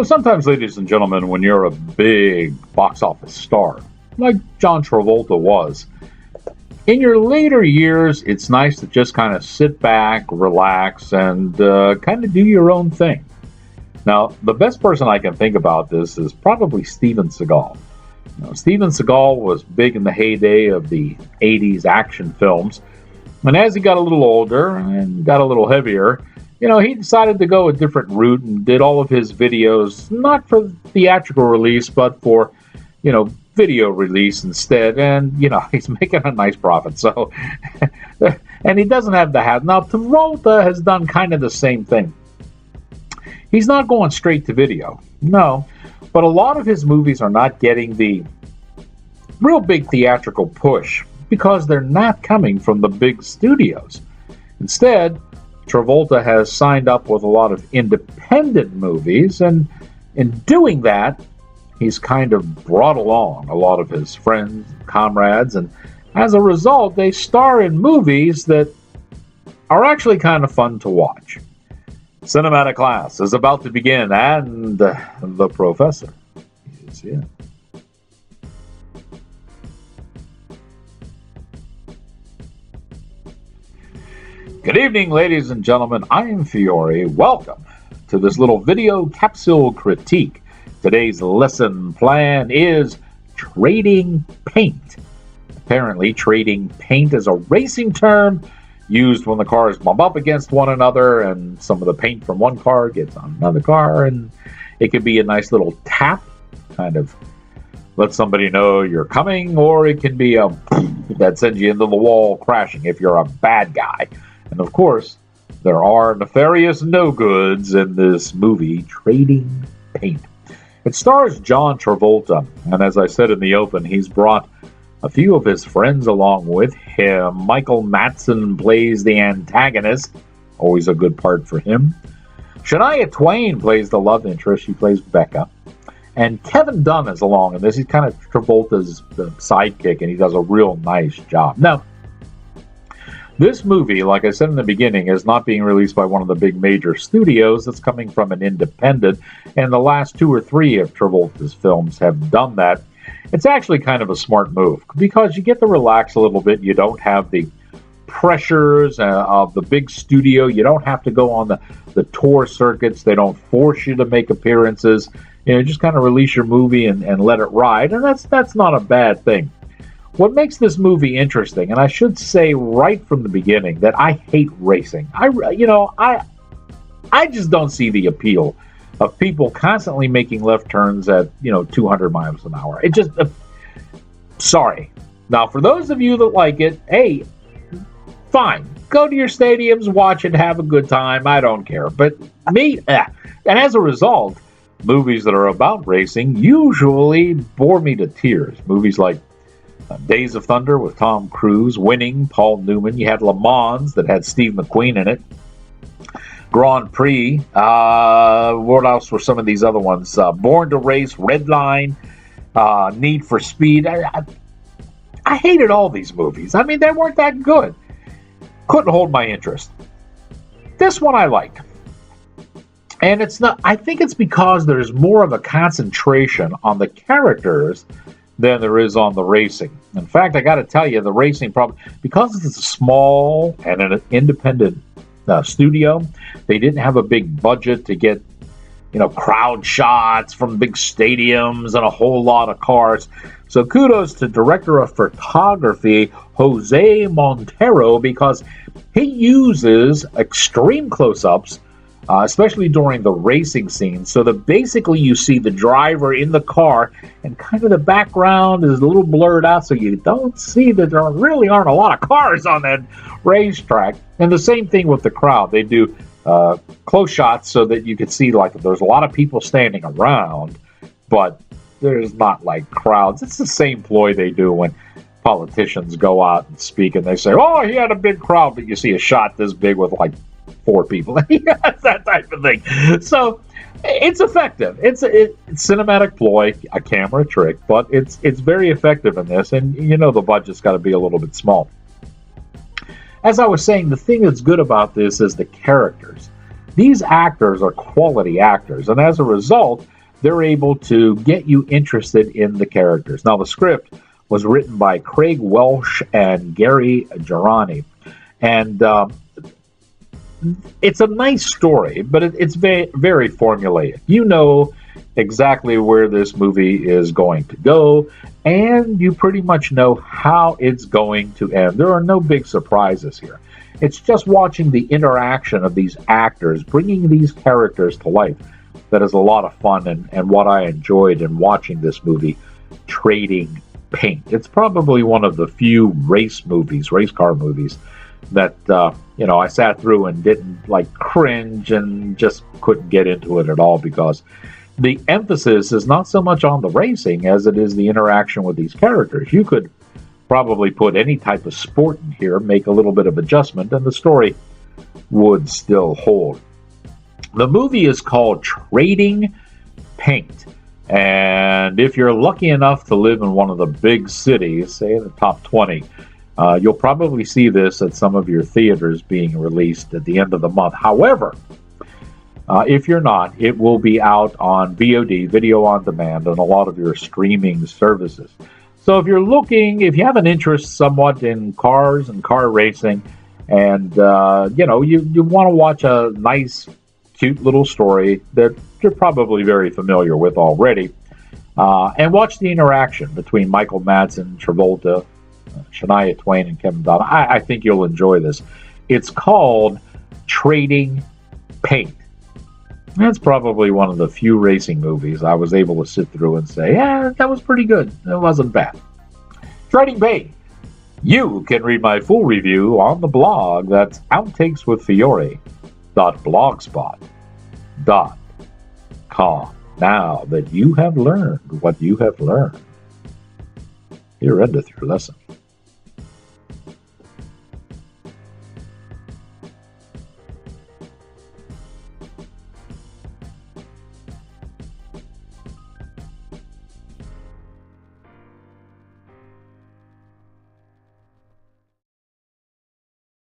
Sometimes, ladies and gentlemen, when you're a big box office star, like John Travolta was, in your later years, it's nice to just kind of sit back, relax, and kind of do your own thing. Now, the best person I can think about this is probably Steven Seagal. Steven Seagal was big in the heyday of the 80s action films, and as he got a little older and got a little heavier, he decided to go a different route and did all of his videos not for theatrical release, but for, video release instead. And, he's making a nice profit. So, and he doesn't have the hat. Now, Travolta has done kind of the same thing. He's not going straight to video. No. But a lot of his movies are not getting the real big theatrical push because they're not coming from the big studios. Instead, Travolta has signed up with a lot of independent movies, and in doing that, he's kind of brought along a lot of his friends, comrades, and as a result, they star in movies that are actually kind of fun to watch. Cinematic class is about to begin, and the professor is here. Good evening, ladies and gentlemen. I am Fiore. Welcome to this little video capsule critique. Today's lesson plan is trading paint. Apparently, trading paint is a racing term used when the cars bump up against one another and some of the paint from one car gets on another car, and it could be a nice little tap, kind of let somebody know you're coming, or it can be a that sends you into the wall crashing if you're a bad guy. And of course, there are nefarious no-goods in this movie, Trading Paint. It stars John Travolta, and as I said in the open, he's brought a few of his friends along with him. Michael Madsen plays the antagonist, always a good part for him. Shania Twain plays the love interest, she plays Becca. And Kevin Dunn is along in this. He's kind of Travolta's sidekick, and he does a real nice job. Now, this movie, like I said in the beginning, is not being released by one of the big major studios. It's coming from an independent, and the last 2 or 3 of Travolta's films have done that. It's actually kind of a smart move because you get to relax a little bit. You don't have the pressures of the big studio. You don't have to go on the tour circuits. They don't force you to make appearances. Just kind of release your movie and let it ride, and that's not a bad thing. What makes this movie interesting, and I should say right from the beginning that I hate racing. I just don't see the appeal of people constantly making left turns at 200 miles an hour. It just sorry. Now, for those of you that like it, hey, fine. Go to your stadiums, watch it, have a good time. I don't care. But me, and as a result, movies that are about racing usually bore me to tears. Movies like Days of Thunder with Tom Cruise, Winning, Paul Newman. You had Le Mans that had Steve McQueen in it. Grand Prix. What else were some of these other ones? Born to Race, Redline, Need for Speed. I hated all these movies. I mean, they weren't that good. Couldn't hold my interest. This one I liked. And it's not. I think it's because there's more of a concentration on the characters than there is on the racing. In fact, I got to tell you, the racing problem, because it's a small and an independent studio, they didn't have a big budget to get, crowd shots from big stadiums and a whole lot of cars. So kudos to director of photography, Jose Montero, because he uses extreme close-ups, especially during the racing scenes, so that basically you see the driver in the car and kind of the background is a little blurred out, so you don't see that there really aren't a lot of cars on that racetrack. And the same thing with the crowd. They do close shots so that you can see there's a lot of people standing around, but there's not crowds. It's the same ploy they do when politicians go out and speak and they say, oh, he had a big crowd, but you see a shot this big with 4 people. Yes, that type of thing. So it's effective. It's cinematic ploy, a camera trick, but it's very effective in this. And the budget's got to be a little bit small. As I was saying, the thing that's good about this is the characters. These actors are quality actors, and as a result, they're able to get you interested in the characters. Now, the script was written by Craig Welsh and Gary Girani, and it's a nice story, but it's very, very formulaic. You know exactly where this movie is going to go, and you pretty much know how it's going to end. There are no big surprises here. It's just watching the interaction of these actors, bringing these characters to life, that is a lot of fun, and what I enjoyed in watching this movie, Trading Paint. It's probably one of the few race car movies, that I sat through and didn't like cringe and just couldn't get into it at all, because the emphasis is not so much on the racing as it is the interaction with these characters. You could probably put any type of sport in here, make a little bit of adjustment, and the story would still hold. The movie is called Trading Paint, and if you're lucky enough to live in one of the big cities, say in the top 20, you'll probably see this at some of your theaters being released at the end of the month. However, if you're not, it will be out on VOD, video on demand, on a lot of your streaming services. So if you have an interest somewhat in cars and car racing, and you want to watch a nice, cute little story that you're probably very familiar with already, and watch the interaction between Michael Madsen, Travolta, Shania Twain, and Kevin Dodd, I think you'll enjoy this. It's called Trading Paint. That's probably one of the few racing movies I was able to sit through and say, yeah, that was pretty good. It wasn't bad. Trading Paint. You can read my full review on the blog. That's outtakeswithfiore.blogspot.com. Now that you have learned what you have learned, you're into your lesson.